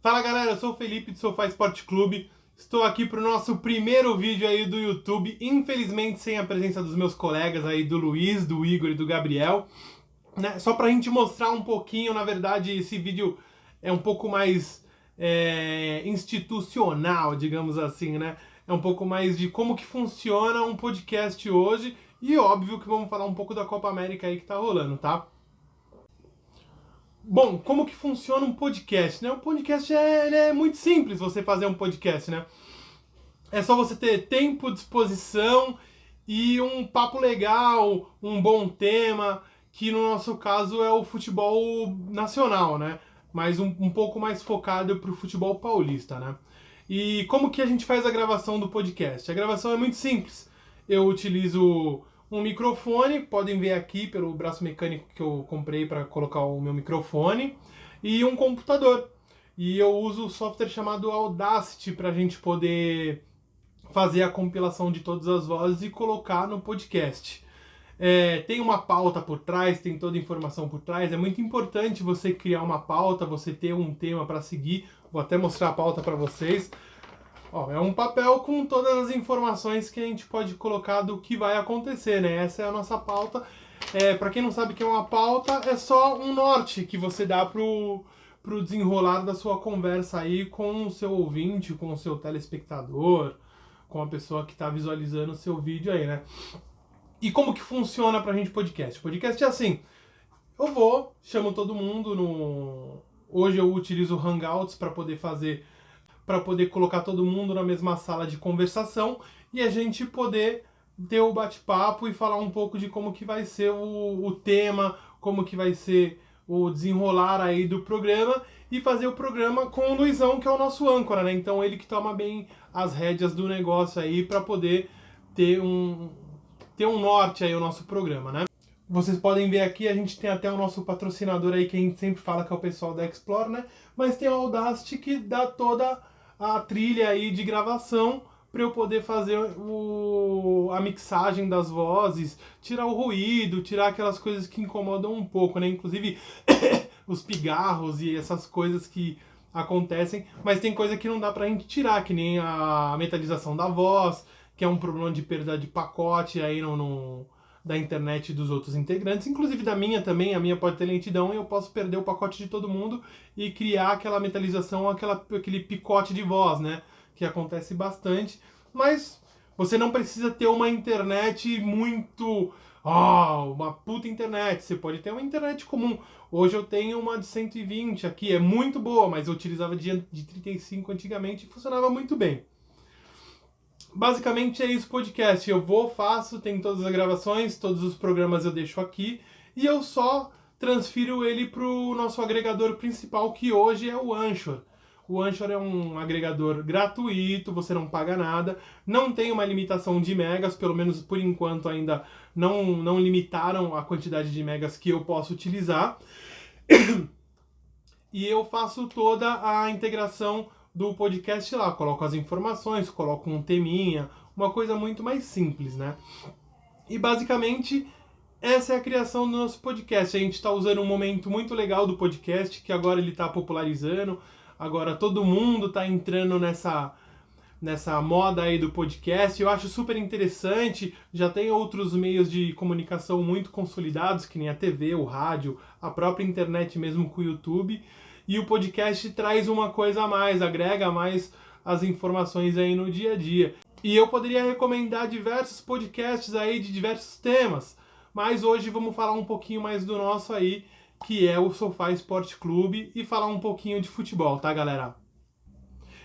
Fala galera, eu sou o Felipe do Sofá Esporte Clube. Estou aqui para o nosso primeiro vídeo aí do YouTube, infelizmente sem a presença dos meus colegas aí, do Luiz, do Igor e do Gabriel, né? Só para a gente mostrar um pouquinho, na verdade esse vídeo é um pouco mais institucional, digamos assim, né? É um pouco mais de como que funciona um podcast hoje e óbvio que vamos falar um pouco da Copa América aí que tá rolando, tá? Bom, como que funciona um podcast, né? O podcast ele é muito simples você fazer um podcast, né? É só você ter tempo, disposição e um papo legal, um bom tema, que no nosso caso é o futebol nacional, né? Mas um pouco mais focado para o futebol paulista, né? E como que a gente faz a gravação do podcast? A gravação é muito simples. Eu utilizo um microfone, podem ver aqui pelo braço mecânico que eu comprei para colocar o meu microfone, e um computador. E eu uso o software chamado Audacity para a gente poder fazer a compilação de todas as vozes e colocar no podcast. Tem uma pauta por trás, tem toda a informação por trás. É muito importante você criar uma pauta, você ter um tema para seguir. Vou até mostrar a pauta para vocês. Ó, é um papel com todas as informações que a gente pode colocar do que vai acontecer, né? Essa é a nossa pauta. Para quem não sabe o que é uma pauta, é só um norte que você dá pro desenrolar da sua conversa aí com o seu ouvinte, com o seu telespectador, com a pessoa que está visualizando o seu vídeo aí, né? E como que funciona pra gente podcast? Podcast é assim, eu vou, chamo todo mundo no... Hoje eu utilizo o Hangouts para poder colocar todo mundo na mesma sala de conversação e a gente poder ter o bate-papo e falar um pouco de como que vai ser o tema, como que vai ser o desenrolar aí do programa e fazer o programa com o Luizão, que é o nosso âncora, né? Então ele que toma bem as rédeas do negócio aí para poder ter um norte aí o nosso programa, né? Vocês podem ver aqui, a gente tem até o nosso patrocinador aí, que a gente sempre fala que é o pessoal da Explore, né? Mas tem o Audacity que dá toda a trilha aí de gravação para eu poder fazer a mixagem das vozes, tirar o ruído, tirar aquelas coisas que incomodam um pouco, né? Inclusive os pigarros e essas coisas que acontecem, mas tem coisa que não dá pra gente tirar, que nem a metalização da voz, que é um problema de perda de pacote aí da internet dos outros integrantes, inclusive da minha também. A minha pode ter lentidão e eu posso perder o pacote de todo mundo e criar aquela metalização, aquele picote de voz, né? Que acontece bastante, mas você não precisa ter uma internet muito... uma puta internet. Você pode ter uma internet comum. Hoje eu tenho uma de 120 aqui, é muito boa, mas eu utilizava de 35 antigamente e funcionava muito bem. Basicamente é isso o podcast. Eu vou, faço, tem todas as gravações, todos os programas eu deixo aqui e eu só transfiro ele pro nosso agregador principal, que hoje é o Anchor. O Anchor é um agregador gratuito, você não paga nada, não tem uma limitação de megas, pelo menos por enquanto ainda não limitaram a quantidade de megas que eu posso utilizar. E eu faço toda a integração do podcast lá, coloco as informações, coloco um teminha, uma coisa muito mais simples, né? E basicamente essa é a criação do nosso podcast. A gente está usando um momento muito legal do podcast, que agora ele está popularizando, agora todo mundo está entrando nessa moda aí do podcast. Eu acho super interessante. Já tem outros meios de comunicação muito consolidados, que nem a TV, o rádio, a própria internet mesmo com o YouTube. E o podcast traz uma coisa a mais, agrega mais as informações aí no dia a dia. E eu poderia recomendar diversos podcasts aí de diversos temas, mas hoje vamos falar um pouquinho mais do nosso aí, que é o Sofá Esporte Clube, e falar um pouquinho de futebol, tá, galera?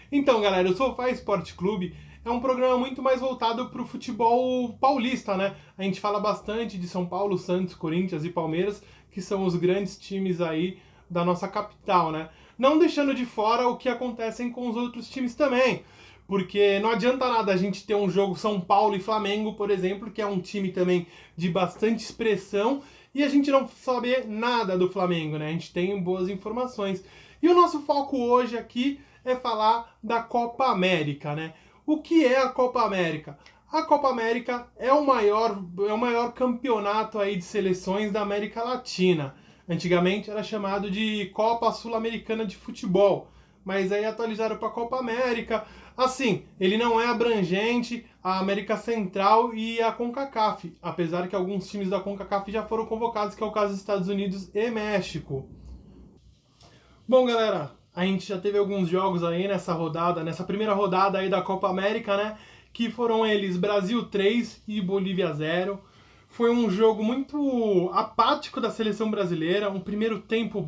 Então, galera, o Sofá Esporte Clube é um programa muito mais voltado para o futebol paulista, né? A gente fala bastante de São Paulo, Santos, Corinthians e Palmeiras, que são os grandes times aí da nossa capital, né? Não deixando de fora o que acontecem com os outros times também, porque não adianta nada a gente ter um jogo São Paulo e Flamengo, por exemplo, que é um time também de bastante expressão, e a gente não saber nada do Flamengo, né? A gente tem boas informações. E o nosso foco hoje aqui é falar da Copa América, né? O que é a Copa América? A Copa América é o maior campeonato aí de seleções da América Latina. Antigamente era chamado de Copa Sul-Americana de Futebol, mas aí atualizaram para a Copa América. Assim, ele não é abrangente a América Central e a CONCACAF, apesar que alguns times da CONCACAF já foram convocados, que é o caso dos Estados Unidos e México. Bom, galera, a gente já teve alguns jogos aí nessa primeira rodada aí da Copa América, né? Que foram eles Brasil 3 e Bolívia 0. Foi um jogo muito apático da seleção brasileira, um primeiro tempo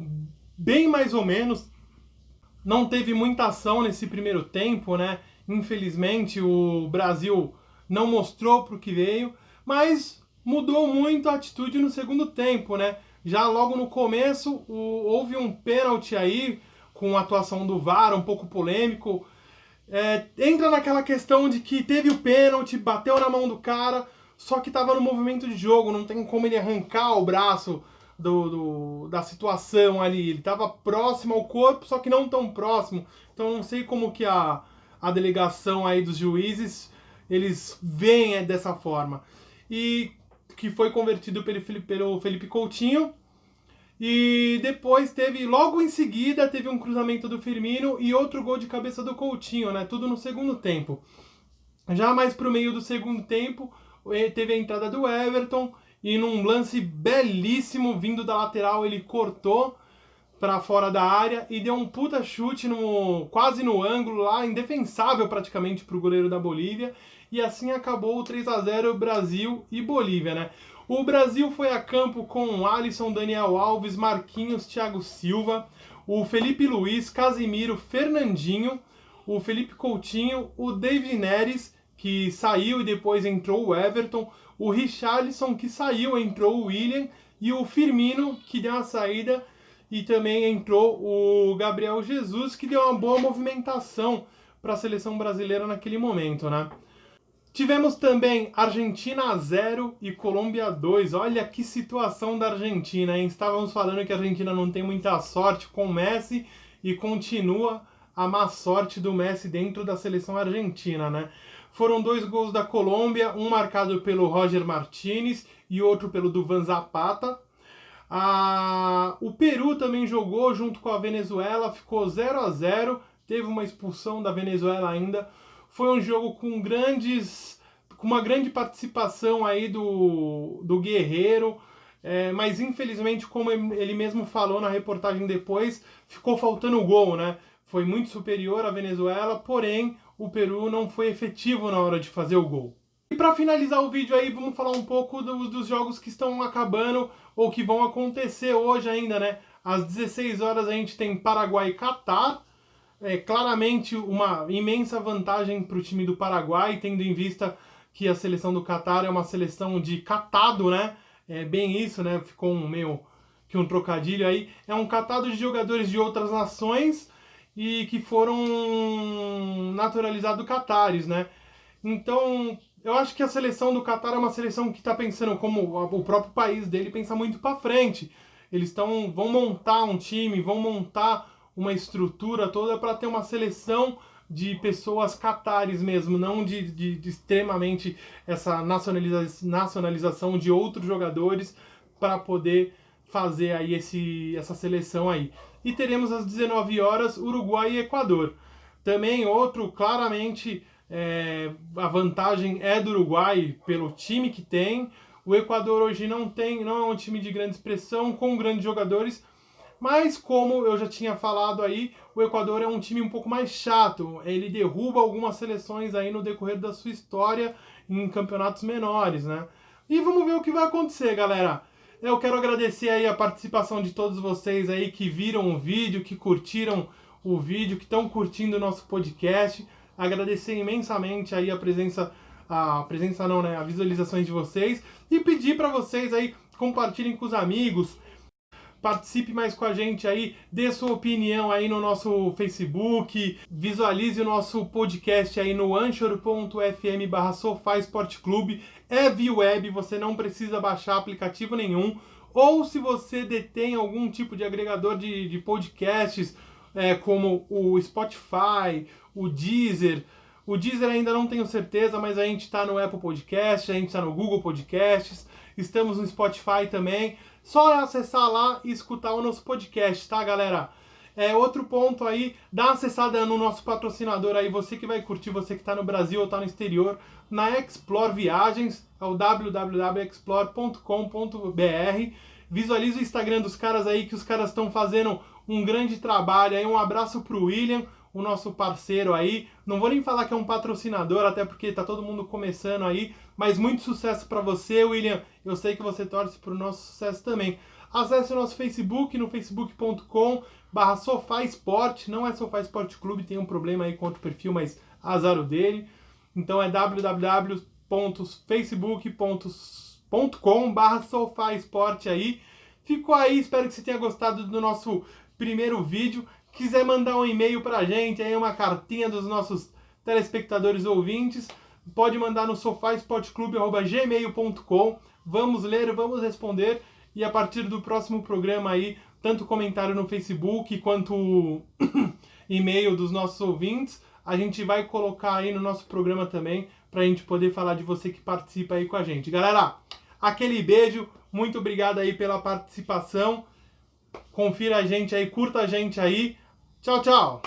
bem mais ou menos. Não teve muita ação nesse primeiro tempo, né? Infelizmente o Brasil não mostrou para o que veio, mas mudou muito a atitude no segundo tempo, né? Já logo no começo houve um pênalti aí com a atuação do VAR, um pouco polêmico. Entra naquela questão de que teve o pênalti, bateu na mão do cara, só que estava no movimento de jogo, não tem como ele arrancar o braço da situação ali. Ele estava próximo ao corpo, só que não tão próximo. Então não sei como que a delegação aí dos juízes, eles veem dessa forma. E que foi convertido pelo Felipe Coutinho. E depois logo em seguida, teve um cruzamento do Firmino e outro gol de cabeça do Coutinho, né? Tudo no segundo tempo. Já mais pro meio do segundo tempo, teve a entrada do Everton e num lance belíssimo vindo da lateral, ele cortou para fora da área e deu um puta chute quase no ângulo lá, indefensável praticamente pro goleiro da Bolívia. E assim acabou o 3-0 Brasil e Bolívia, né? O Brasil foi a campo com Alisson, Daniel Alves, Marquinhos, Thiago Silva, o Felipe Luiz, Casimiro, Fernandinho, o Felipe Coutinho, o David Neres, que saiu e depois entrou o Everton, o Richarlison, que saiu, entrou o William, e o Firmino, que deu uma saída, e também entrou o Gabriel Jesus, que deu uma boa movimentação para a seleção brasileira naquele momento, né? Tivemos também Argentina 0 e Colômbia 2. Olha que situação da Argentina, hein? Estávamos falando que a Argentina não tem muita sorte com o Messi e continua a má sorte do Messi dentro da seleção argentina, né? Foram 2 gols da Colômbia, um marcado pelo Roger Martínez e outro pelo Duvan Zapata. O Peru também jogou junto com a Venezuela, ficou 0-0, teve uma expulsão da Venezuela ainda. Foi um jogo com uma grande participação aí do Guerreiro, mas infelizmente, como ele mesmo falou na reportagem depois, ficou faltando o gol, né? Foi muito superior à Venezuela, porém o Peru não foi efetivo na hora de fazer o gol. E para finalizar o vídeo aí, vamos falar um pouco dos jogos que estão acabando ou que vão acontecer hoje ainda, né? Às 16 horas a gente tem Paraguai e Catar. Claramente uma imensa vantagem para o time do Paraguai, tendo em vista que a seleção do Catar é uma seleção de catado, né? É bem isso, né? Ficou meio que um trocadilho aí. É um catado de jogadores de outras nações e que foram naturalizados catares, né? Então, eu acho que a seleção do Catar é uma seleção que está pensando, como o próprio país dele pensa muito para frente. Eles vão montar um time, vão montar uma estrutura toda para ter uma seleção de pessoas catares mesmo, não de extremamente essa nacionalização de outros jogadores para poder fazer aí essa seleção aí. E teremos às 19 horas Uruguai e Equador. Também outro, claramente, a vantagem é do Uruguai pelo time que tem. O Equador hoje não é um time de grande expressão, com grandes jogadores, mas como eu já tinha falado aí, o Equador é um time um pouco mais chato. Ele derruba algumas seleções aí no decorrer da sua história em campeonatos menores, né? E vamos ver o que vai acontecer, galera. Eu quero agradecer aí a participação de todos vocês aí que viram o vídeo, que curtiram o vídeo, que estão curtindo o nosso podcast. Agradecer imensamente aí a visualizações de vocês e pedir para vocês aí compartilhem com os amigos. Participe mais com a gente aí, dê sua opinião aí no nosso Facebook, visualize o nosso podcast aí no anchor.fm/Sofá Esporte Clube. É via web, você não precisa baixar aplicativo nenhum. Ou se você detém algum tipo de agregador de podcasts, como o Spotify, o Deezer. O Deezer ainda não tenho certeza, mas a gente está no Apple Podcast, a gente está no Google Podcasts, estamos no Spotify também. Só é acessar lá e escutar o nosso podcast, tá, galera? Outro ponto aí, dá uma acessada no nosso patrocinador aí, você que vai curtir, você que está no Brasil ou está no exterior, na Explore Viagens, é o www.explore.com.br. Visualiza o Instagram dos caras aí, que os caras estão fazendo um grande trabalho aí. Um abraço pro William, o nosso parceiro aí. Não vou nem falar que é um patrocinador, até porque tá todo mundo começando aí, mas muito sucesso para você, William. Eu sei que você torce pro nosso sucesso também. Acesse o nosso Facebook, no facebook.com/sofasport. Não é Sofá Esporte Clube, tem um problema aí com outro perfil, mas azar o dele. Então é www.facebook.com/sofasport aí. Ficou aí, espero que você tenha gostado do nosso primeiro vídeo. Quiser mandar um e-mail pra gente, aí uma cartinha dos nossos telespectadores ouvintes, pode mandar no sofaesporteclube@gmail.com. Vamos ler, vamos responder, e a partir do próximo programa aí, tanto comentário no Facebook quanto e-mail dos nossos ouvintes, a gente vai colocar aí no nosso programa também, pra gente poder falar de você que participa aí com a gente. Galera, aquele beijo, muito obrigado aí pela participação. Confira a gente aí, curta a gente aí. Tchau, tchau!